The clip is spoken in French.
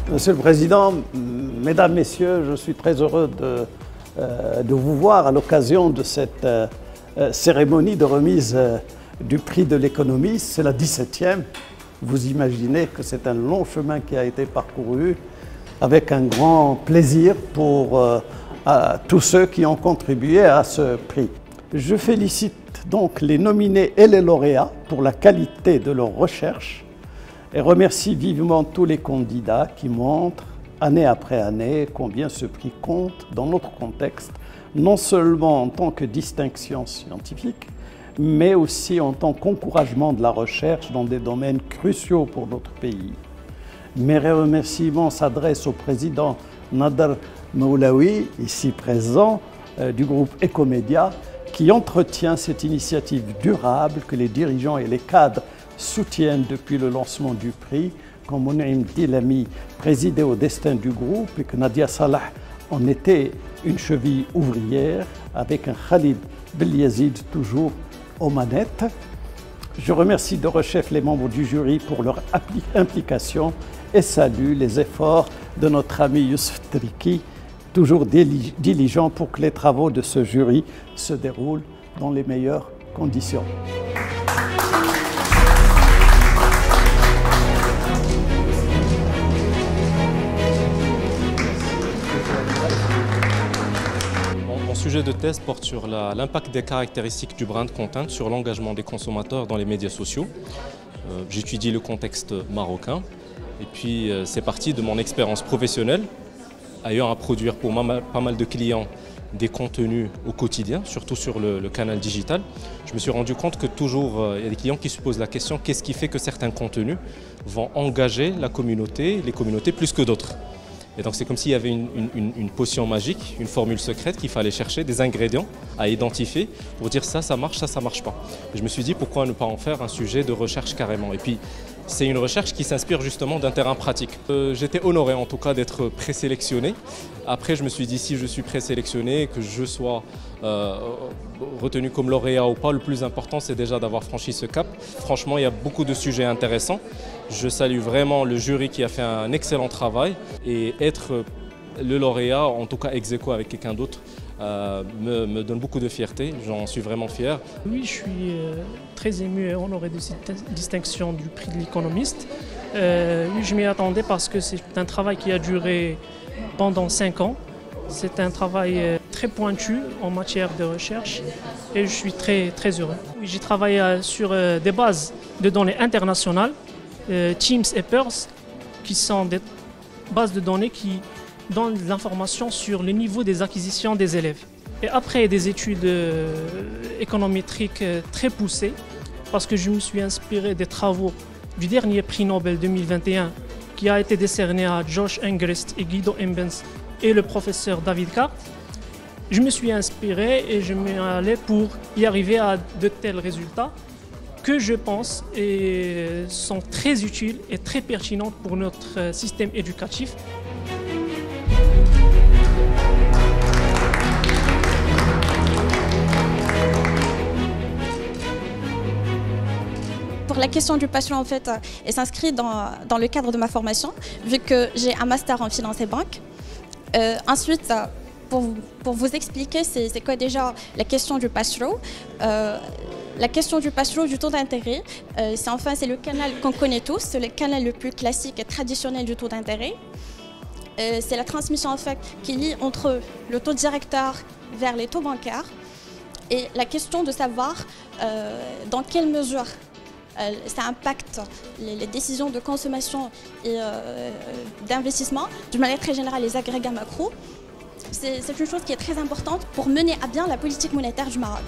Monsieur le Président, Mesdames, Messieurs, je suis très heureux de vous voir à l'occasion de cette cérémonie de remise du prix de l'économie. C'est la 17e. Vous imaginez que c'est un long chemin qui a été parcouru avec un grand plaisir pour tous ceux qui ont contribué à ce prix. Je félicite donc les nominés et les lauréats pour la qualité de leur recherche et remercie vivement tous les candidats qui montrent, année après année, combien ce prix compte dans notre contexte, non seulement en tant que distinction scientifique, mais aussi en tant qu'encouragement de la recherche dans des domaines cruciaux pour notre pays. Mes remerciements s'adressent au président Nadar Moulaoui, ici présent, du groupe Ecomédia, qui entretient cette initiative durable que les dirigeants et les cadres soutiennent depuis le lancement du prix, quand Mounaïm Dilami présidait au destin du groupe et que Nadia Salah en était une cheville ouvrière, avec un Khalid Belyazid toujours aux manettes. Je remercie de rechef les membres du jury pour leur implication et salue les efforts de notre ami Youssef Triki, toujours diligent pour que les travaux de ce jury se déroulent dans les meilleures conditions. Le sujet de thèse porte sur l'impact des caractéristiques du brand content sur l'engagement des consommateurs dans les médias sociaux. J'étudie le contexte marocain et puis c'est parti de mon expérience professionnelle, ayant à produire pour pas mal de clients des contenus au quotidien, surtout sur le canal digital. Je me suis rendu compte que toujours il y a des clients qui se posent la question qu'est-ce qui fait que certains contenus vont engager la communauté, les communautés plus que d'autres. Et donc c'est comme s'il y avait une potion magique, une formule secrète qu'il fallait chercher, des ingrédients à identifier pour dire ça marche, ça marche pas. Et je me suis dit pourquoi ne pas en faire un sujet de recherche carrément. Et puis c'est une recherche qui s'inspire justement d'un terrain pratique. J'étais honoré en tout cas d'être présélectionné. Après je me suis dit si je suis présélectionné, que je sois retenu comme lauréat ou pas, le plus important c'est déjà d'avoir franchi ce cap. Franchement il y a beaucoup de sujets intéressants. Je salue vraiment le jury qui a fait un excellent travail et être le lauréat, en tout cas ex aequo avec quelqu'un d'autre, me donne beaucoup de fierté, j'en suis vraiment fier. Oui, je suis très ému et honoré de cette distinction du prix de l'économiste. Oui, je m'y attendais parce que c'est un travail qui a duré pendant 5 ans. C'est un travail très pointu en matière de recherche et je suis très heureux. Oui, j'ai travaillé sur des bases de données internationales, Teams et Pearls, qui sont des bases de données qui donnent de l'information sur le niveau des acquisitions des élèves. Et après des études économétriques très poussées, parce que je me suis inspiré des travaux du dernier prix Nobel 2021 qui a été décerné à Josh Engrist et Guido Imbens et le professeur David Cart, je me suis inspiré et je m'y allais pour y arriver à de tels résultats que je pense sont très utiles et très pertinents pour notre système éducatif. Pour la question du patient, en fait, elle s'inscrit dans le cadre de ma formation, vu que j'ai un master en finance et banque. Ensuite, pour vous expliquer, c'est quoi déjà la question du pass-through. La question du pass-through, du taux d'intérêt, c'est le canal qu'on connaît tous, c'est le canal le plus classique et traditionnel du taux d'intérêt. C'est la transmission en fait qui lie entre le taux directeur vers les taux bancaires. Et la question de savoir dans quelle mesure ça impacte les décisions de consommation et d'investissement, de manière très générale les agrégats macro. C'est une chose qui est très importante pour mener à bien la politique monétaire du Maroc.